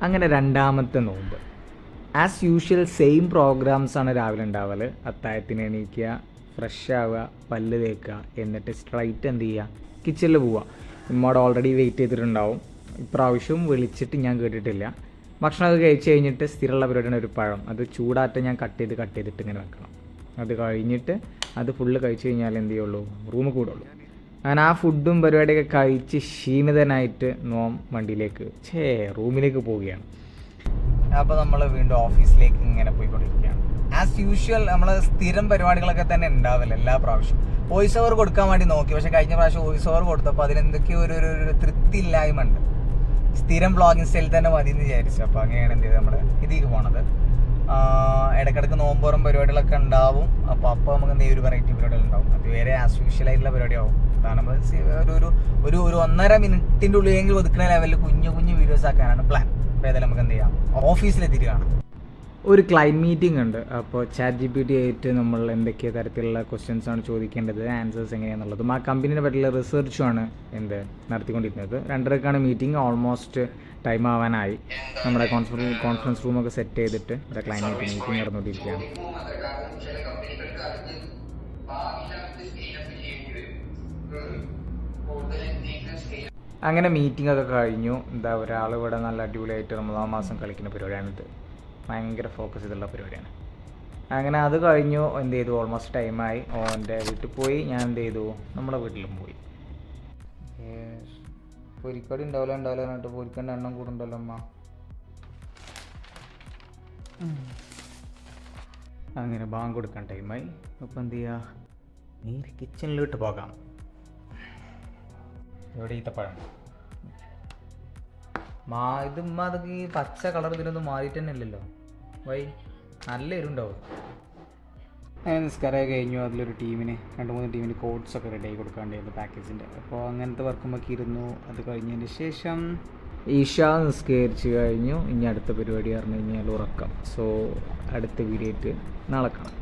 അങ്ങനെ രണ്ടാമത്തെ നോമ്പ് ആസ് യൂഷ്വൽ സെയിം പ്രോഗ്രാംസാണ് രാവിലെ ഉണ്ടാവൽ. അത്താഴത്തിന് എണീക്കുക, ഫ്രഷ് ആവുക, പല്ല് തേക്കുക, എന്നിട്ട് സ്ട്രൈറ്റ് എന്ത് ചെയ്യുക, കിച്ചണിൽ പോവുക. ഉമ്മയോട് ഓൾറെഡി വെയിറ്റ് ചെയ്തിട്ടുണ്ടാവും. ഇപ്രാവശ്യവും വിളിച്ചിട്ട് ഞാൻ കേട്ടിട്ടില്ല. ഭക്ഷണമൊക്കെ കഴിച്ച് കഴിഞ്ഞിട്ട് സ്ഥിരമുള്ള പരിപാടിയാണ് ഒരു പഴം. അത് ചൂടാറ്റ ഞാൻ കട്ട് ചെയ്തിട്ട് ഇങ്ങനെ വെക്കണം. അത് കഴിഞ്ഞിട്ട് അത് ഫുള്ള് കഴിച്ച് കഴിഞ്ഞാൽ എന്ത് ചെയ്യുള്ളൂ, റൂമിൽ കൂടുള്ളൂ. ഞാൻ ആ ഫുഡും പരിപാടിയൊക്കെ കഴിച്ച് ക്ഷീണിതനായിട്ട് വണ്ടിയിലേക്ക് റൂമിലേക്ക് പോവുകയാണ്. അപ്പോൾ നമ്മൾ വീണ്ടും ഓഫീസിലേക്ക് ഇങ്ങനെ പോയിക്കൊണ്ടിരിക്കുകയാണ്. ആസ് യൂഷ്വൽ നമ്മൾ സ്ഥിരം പരിപാടികളൊക്കെ തന്നെ ഉണ്ടാവില്ല എല്ലാ പ്രാവശ്യം. വോയിസ് ഓവർ കൊടുക്കാൻ വേണ്ടി നോക്കി, പക്ഷേ കഴിഞ്ഞ പ്രാവശ്യം വോയിസ് ഓവർ കൊടുത്തപ്പോൾ അതിനെന്തൊക്കെയോ ഒരു തൃപ്തി ഇല്ലായ്മ ഉണ്ട്. സ്ഥിരം വ്ളോഗിങ് സ്റ്റൈലിൽ തന്നെ മതി എന്ന് വിചാരിച്ചു. അപ്പോൾ അങ്ങനെയാണ് എന്ത് ചെയ്ത് നമ്മൾ ഇതിലേക്ക് പോണത്. ഇടയ്ക്കിടയ്ക്ക് നോമ്പോറും പരിപാടികളൊക്കെ ഉണ്ടാവും. അപ്പോൾ നമുക്ക് എന്തെങ്കിലും ഒരു വെറൈറ്റി പരിപാടികൾ ഉണ്ടാവും. അത് വേറെ ആസ് യൂഷ്വൽ ആയിട്ടുള്ള പരിപാടിയാവും. അതാണ് നമ്മൾ ഒരു 1.5 മിനിറ്റിൻ്റെ ഉള്ളിലെങ്കിൽ ഒതുക്കുന്ന ലെവലിൽ കുഞ്ഞു വീഡിയോസ് ആക്കാനാണ് പ്ലാൻ. അപ്പോൾ ഏതായാലും നമുക്ക് എന്ത് ചെയ്യാം, ഓഫീസിലെത്തിയിട്ട് കാണാം. ഒരു ക്ലൈൻറ്റ് മീറ്റിംഗ് ഉണ്ട്. അപ്പോൾ ChatGPT ആയിട്ട് നമ്മൾ എന്തൊക്കെ തരത്തിലുള്ള ക്വസ്റ്റ്യൻസാണ് ചോദിക്കേണ്ടത്, ആൻസേഴ്സ് എങ്ങനെയാണെന്നുള്ളതും ആ കമ്പനീനെ പറ്റിയുള്ള റിസർച്ചുമാണ് നടത്തിക്കൊണ്ടിരുന്നത്. 2:30 മീറ്റിംഗ്. ഓൾമോസ്റ്റ് ടൈം ആവാനായി. നമ്മുടെ കോൺഫറൻസ് റൂമൊക്കെ സെറ്റ് ചെയ്തിട്ട് ഇവിടെ ക്ലൈൻറ്റ് മീറ്റിംഗ് നടന്നുകൊണ്ടിരിക്കുകയാണ്. അങ്ങനെ മീറ്റിംഗ് ഒക്കെ കഴിഞ്ഞു. ഒരാൾ ഇവിടെ നല്ല അടിപൊളിയായിട്ട് റമദാൻ മാസം കളിക്കുന്ന പരിപാടിയാണിത്. ഭയങ്കര ഫോക്കസ് ചെയ്തുള്ള പരിപാടിയാണ്. അങ്ങനെ അത് കഴിഞ്ഞു. എന്ത് ചെയ്തു, ഓൾമോസ്റ്റ് ടൈമായി. ഓൻ്റെ വീട്ടിൽ പോയി. ഞാൻ എന്ത് ചെയ്തു, നമ്മുടെ വീട്ടിലും പോയി. പൊരിക്കടി ഉണ്ടാവില്ല എന്നിട്ട് പൊരിക്കേണ്ട എണ്ണം കൂടുണ്ടല്ലോ അമ്മ. അങ്ങനെ ബാങ്ക് കൊടുക്കാൻ ടൈമായി. അപ്പോൾ എന്ത് ചെയ്യുക, നേരെ കിച്ചണിലോട്ട് പോകാം. ഇവിടെ ഈത്തപ്പഴം ഇത് അതൊക്കെ ഈ പച്ച കളർ ഇതിനൊന്നും മാറിയിട്ട് തന്നെ ഇല്ലല്ലോ. നല്ല എരുണ്ടാവും. അങ്ങനെ നിസ്കാരമൊക്കെ കഴിഞ്ഞു. അതിലൊരു ടീമിന് 2-3 ടീമിന് കോഡ്സൊക്കെ റെഡി ആയി കൊടുക്കാണ്ടായിരുന്നു പാക്കേജിൻ്റെ. അപ്പോൾ അങ്ങനത്തെ വർക്കുമൊക്കെ ഇരുന്നു. അത് കഴിഞ്ഞതിന് ശേഷം ഈശാ നിസ്കരിച്ച് കഴിഞ്ഞു. ഇനി അടുത്ത പരിപാടി പറഞ്ഞു കഴിഞ്ഞാൽ ഉറക്കം. സോ അടുത്ത വീഡിയോ ആയിട്ട് നാളെ കാണാം.